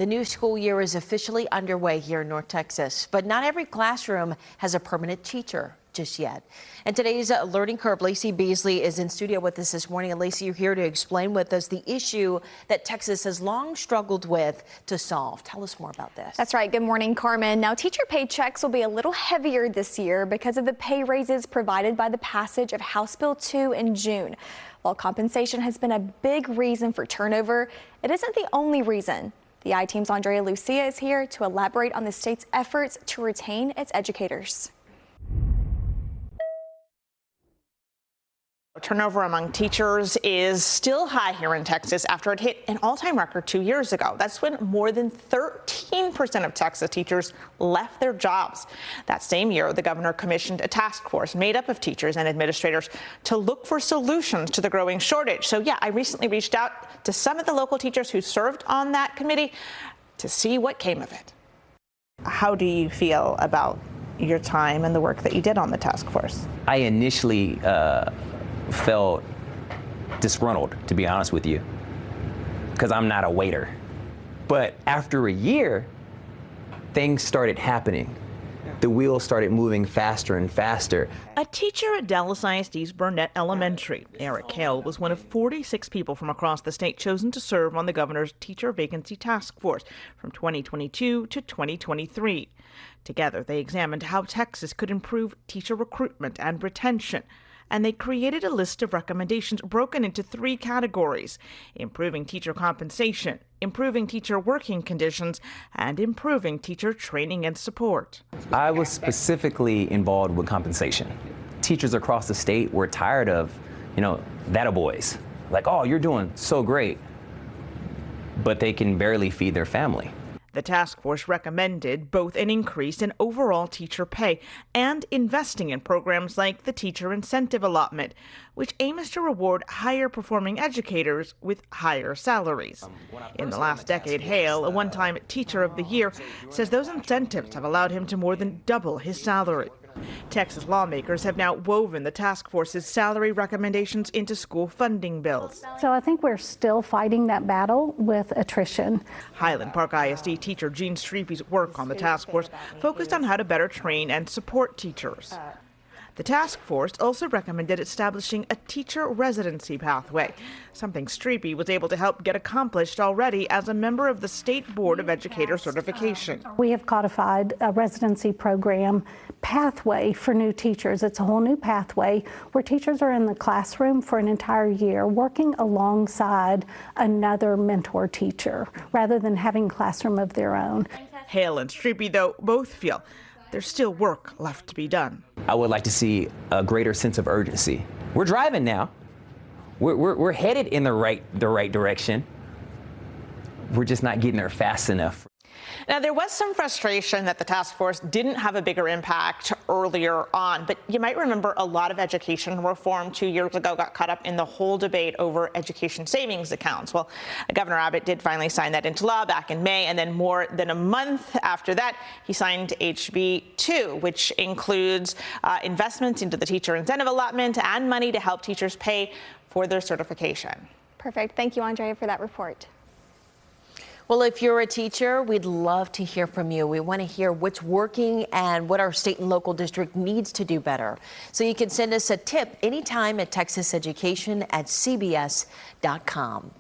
The new school year is officially underway here in North Texas, but not every classroom has a permanent teacher just yet. And today's learning curve, Lacey Beasley is in studio with us this morning. And Lacey, you're here to explain with us the issue that Texas has long struggled with to solve. Tell us more about this. That's right. Good morning, Carmen. Now, teacher paychecks will be a little heavier this year because of the pay raises provided by the passage of House Bill 2 in June. While compensation has been a big reason for turnover, it isn't the only reason. The I-Team's Andrea Lucia is here to elaborate on the state's efforts to retain its educators. Turnover among teachers is still high here in Texas after it hit an all-time record 2 years ago. That's when more than 13% of Texas teachers left their jobs. That same year, the governor commissioned a task force made up of teachers and administrators to look for solutions to the growing shortage. So yeah, I recently reached out to some of the local teachers who served on that committee to see what came of it. How do you feel about your time and the work that you did on the task force? I initially felt disgruntled, to be honest with you, because I'm not a waiter. But after a year, things started happening. The wheels started moving faster and faster. A teacher at Dallas ISD's Burnett Elementary, Eric Hale, was one of 46 people from across the state chosen to serve on the governor's teacher vacancy task force from 2022 to 2023. Together, they examined how Texas could improve teacher recruitment and retention. And they created a list of recommendations broken into 3 categories: improving teacher compensation, improving teacher working conditions, and improving teacher training and support. I was specifically involved with compensation. Teachers across the state were tired of, that boys. Like, oh, you're doing so great, but they can barely feed their family. The task force recommended both an increase in overall teacher pay and investing in programs like the teacher incentive allotment, which aims to reward higher performing educators with higher salaries. In the last decade, Hale, a one-time Teacher of the Year, says those incentives have allowed him to more than double his salary. Texas lawmakers have now woven the task force's salary recommendations into school funding bills. So I think we're still fighting that battle with attrition. Highland Park ISD teacher Gene Streepy's work on the task force focused on how to better train and support teachers. The task force also recommended establishing a teacher residency pathway, something Streepy was able to help get accomplished already as a member of the State Board of Educator certification. We have codified a residency program pathway for new teachers. It's a whole new pathway where teachers are in the classroom for an entire year working alongside another mentor teacher rather than having a classroom of their own. Hale and Streepy, though, both feel there's still work left to be done. I would like to see a greater sense of urgency. We're driving now. We're headed in the right direction. We're just not getting there fast enough. Now, there was some frustration that the task force didn't have a bigger impact earlier on, but you might remember a lot of education reform 2 years ago got caught up in the whole debate over education savings accounts. Well, Governor Abbott did finally sign that into law back in May, and then more than a month after that, he signed HB 2, which includes investments into the teacher incentive allotment and money to help teachers pay for their certification. Perfect. Thank you, Andrea, for that report. Well, if you're a teacher, we'd love to hear from you. We want to hear what's working and what our state and local district needs to do better. So you can send us a tip anytime at texaseducation@cbs.com.